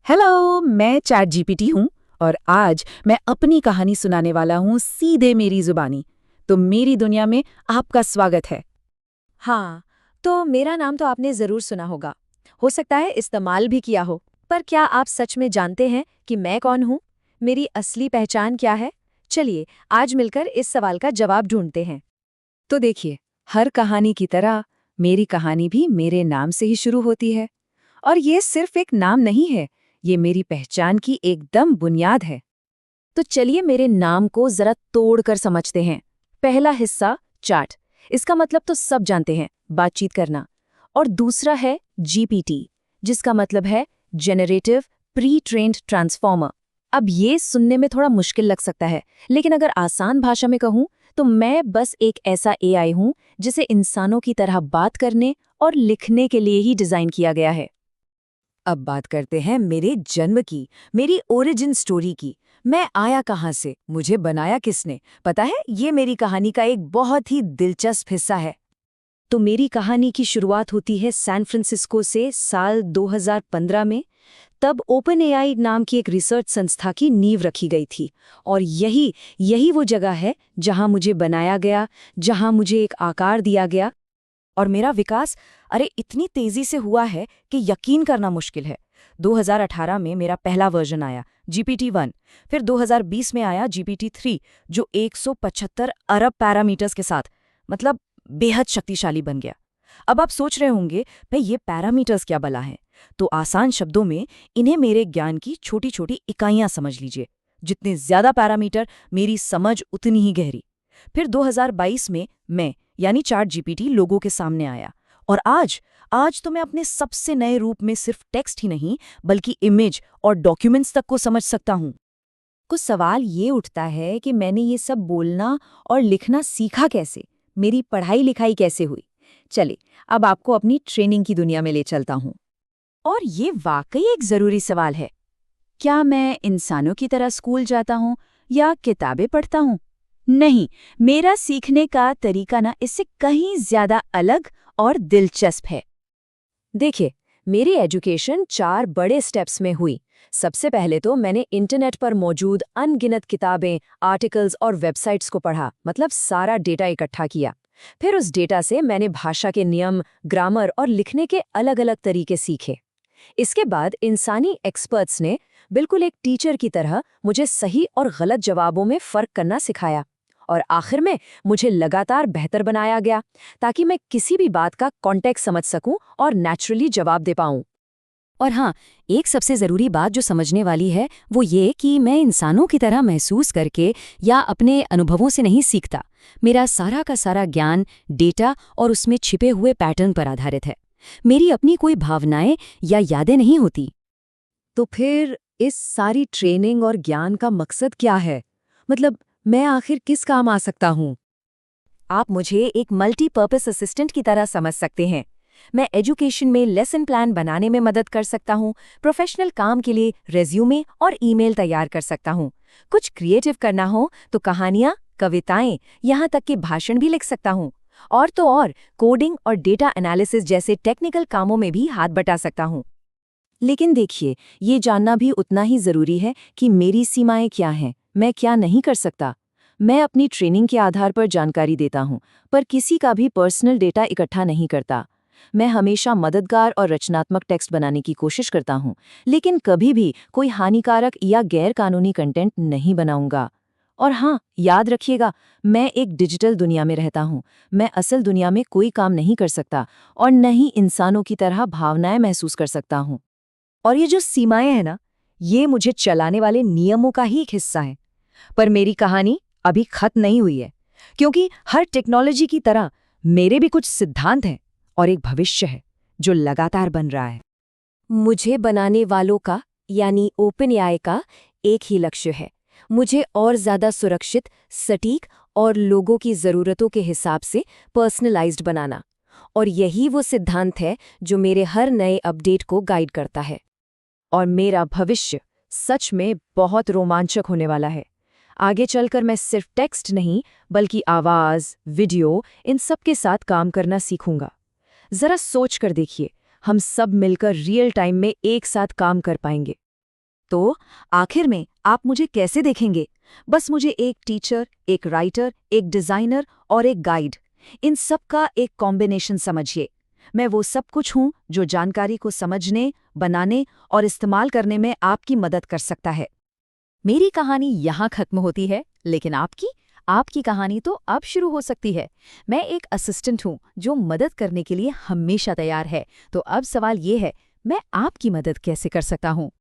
Hello, मैं chat GPT हूँ और आज मैं अपनी कहानी सुनाने वाला हूँ सीधे मेरी जुबानी। तो मेरी दुनिया में आपका स्वागत है। हाँ, तो मेरा नाम तो आपने ज़रूर सुना होगा। हो सकता है इस्तेमाल भी किया हो। पर क्या आप सच में जानते हैं कि मैं कौन हूँ? मेरी असली पहचान क्या है? चलिए, आज मिलकर इस सवाल का जवाब ढूंढते हैं। तो देखिए, हर कहानी की तरह मेरी कहानी भी मेरे नाम से ही शुरू होती है। और ये सिर्फ एक नाम नहीं है, ये मेरी पहचान की एकदम बुनियाद है। तो चलिए मेरे नाम को जरा तोड़कर समझते हैं। पहला हिस्सा चैट, इसका मतलब तो सब जानते हैं, बातचीत करना। और दूसरा है जीपीटी, जिसका मतलब है जेनरेटिव प्री ट्रेन्ड ट्रांसफॉर्मर। अब ये सुनने में थोड़ा मुश्किल लग सकता है, लेकिन अगर आसान भाषा में कहूँ तो मैं बस एक ऐसा एआई हूँ जिसे इंसानों की तरह बात करने और लिखने के लिए ही डिजाइन किया गया है। अब बात करते हैं मेरे जन्म की, मेरी ओरिजिन स्टोरी की। मैं आया कहाँ से, मुझे बनाया किसने? पता है, ये मेरी कहानी का एक बहुत ही दिलचस्प हिस्सा है। तो मेरी कहानी की शुरुआत होती है सैन फ्रांसिस्को से साल 2015 में। तब ओपन एआई नाम की एक रिसर्च संस्था की नींव रखी गई थी। और यही यही वो जगह है जहां मुझे बनाया गया, जहां मुझे एक आकार दिया गया। और मेरा विकास, अरे इतनी तेजी से हुआ है कि यकीन करना मुश्किल है। 2018 में मेरा पहला वर्जन आया, GPT-1। फिर 2020 में आया GPT-3, जो 175 अरब पैरामीटर्स के साथ, मतलब बेहद शक्तिशाली बन गया। अब आप सोच रहे होंगे, भाई ये पैरामीटर्स क्या बला हैं? तो आसान शब्दों में इन्हें मेरे ज्ञान की छोटी छोटी इकाइयां समझ लीजिए। जितने ज्यादा पैरामीटर, मेरी समझ उतनी ही गहरी। फिर 2022 में मैं, यानी चैट जीपीटी, लोगों के सामने आया। और आज तो मैं अपने सबसे नए रूप में सिर्फ टेक्स्ट ही नहीं, बल्कि इमेज और डॉक्यूमेंट्स तक को समझ सकता हूँ। कुछ सवाल ये उठता है कि मैंने ये सब बोलना और लिखना सीखा कैसे? मेरी पढ़ाई लिखाई कैसे हुई? चलिए, अब आपको अपनी ट्रेनिंग की दुनिया में ले चलता हूँ। और ये वाकई एक जरूरी सवाल है। क्या मैं इंसानों की तरह स्कूल जाता हूँ या किताबें पढ़ता हूँ? नहीं, मेरा सीखने का तरीका ना इससे कहीं ज्यादा अलग और दिलचस्प है। देखिए, मेरी एजुकेशन 4 बड़े स्टेप्स में हुई। सबसे पहले तो मैंने इंटरनेट पर मौजूद अनगिनत किताबें, आर्टिकल्स और वेबसाइट्स को पढ़ा, मतलब सारा डेटा इकट्ठा किया। फिर उस डेटा से मैंने भाषा के नियम, ग्रामर और लिखने के अलग-अलग तरीके सीखे। इसके बाद इंसानी एक्सपर्ट्स ने बिल्कुल एक टीचर की तरह मुझे सही और गलत जवाबों में फ़र्क करना सिखाया। और आखिर में मुझे लगातार बेहतर बनाया गया, ताकि मैं किसी भी बात का कॉन्टेक्स्ट समझ सकूं और नेचुरली जवाब दे पाऊं। और हाँ, एक सबसे ज़रूरी बात जो समझने वाली है वो ये कि मैं इंसानों की तरह महसूस करके या अपने अनुभवों से नहीं सीखता। मेरा सारा का सारा ज्ञान डेटा और उसमें छिपे हुए पैटर्न पर आधारित है। मेरी अपनी कोई भावनाएं या यादें नहीं होती। तो फिर इस सारी ट्रेनिंग और ज्ञान का मकसद क्या है? मतलब मैं आखिर किस काम आ सकता हूँ? आप मुझे एक मल्टीपर्पस असिस्टेंट की तरह समझ सकते हैं। मैं एजुकेशन में लेसन प्लान बनाने में मदद कर सकता हूँ, प्रोफेशनल काम के लिए रेज्यूमे और ईमेल तैयार कर सकता हूँ। कुछ क्रिएटिव करना हो तो कहानियाँ, कविताएं, यहाँ तक कि भाषण भी लिख सकता हूँ। और तो और कोडिंग और डेटा एनालिसिस जैसे टेक्निकल कामों में भी हाथ बटा सकता हूँ। लेकिन देखिए, ये जानना भी उतना ही ज़रूरी है कि मेरी सीमाएं क्या हैं, मैं क्या नहीं कर सकता। मैं अपनी ट्रेनिंग के आधार पर जानकारी देता हूँ, पर किसी का भी पर्सनल डेटा इकट्ठा नहीं करता। मैं हमेशा मददगार और रचनात्मक टेक्स्ट बनाने की कोशिश करता हूँ, लेकिन कभी भी कोई हानिकारक या गैर कानूनी कंटेंट नहीं बनाऊंगा। और हाँ, याद रखिएगा, मैं एक डिजिटल दुनिया में रहता हूँ। मैं असल दुनिया में कोई काम नहीं कर सकता और न ही इंसानों की तरह भावनाएं महसूस कर सकता हूँ। और ये जो सीमाएं हैं ना, ये मुझे चलाने वाले नियमों का ही एक हिस्सा है। पर मेरी कहानी अभी खत्म नहीं हुई है, क्योंकि हर टेक्नोलॉजी की तरह मेरे भी कुछ सिद्धांत हैं और एक भविष्य है जो लगातार बन रहा है। मुझे बनाने वालों का, यानी ओपन एआई का, एक ही लक्ष्य है। मुझे और ज़्यादा सुरक्षित, सटीक और लोगों की ज़रूरतों के हिसाब से पर्सनलाइज्ड बनाना। और यही वो सिद्धांत है जो मेरे हर नए अपडेट को गाइड करता है। और मेरा भविष्य सच में बहुत रोमांचक होने वाला है। आगे चलकर मैं सिर्फ टेक्स्ट नहीं, बल्कि आवाज़, वीडियो, इन सब के साथ काम करना सीखूंगा। ज़रा सोच कर देखिए, हम सब मिलकर रियल टाइम में एक साथ काम कर पाएंगे। तो आखिर में आप मुझे कैसे देखेंगे? बस मुझे एक टीचर, एक राइटर, एक डिज़ाइनर और एक गाइड, इन सब का एक कॉम्बिनेशन समझिए। मैं वो सब कुछ हूँ जो जानकारी को समझने, बनाने और इस्तेमाल करने में आपकी मदद कर सकता है। मेरी कहानी यहाँ खत्म होती है, लेकिन आपकी कहानी तो अब शुरू हो सकती है। मैं एक असिस्टेंट हूँ जो मदद करने के लिए हमेशा तैयार है। तो अब सवाल ये है, मैं आपकी मदद कैसे कर सकता हूँ?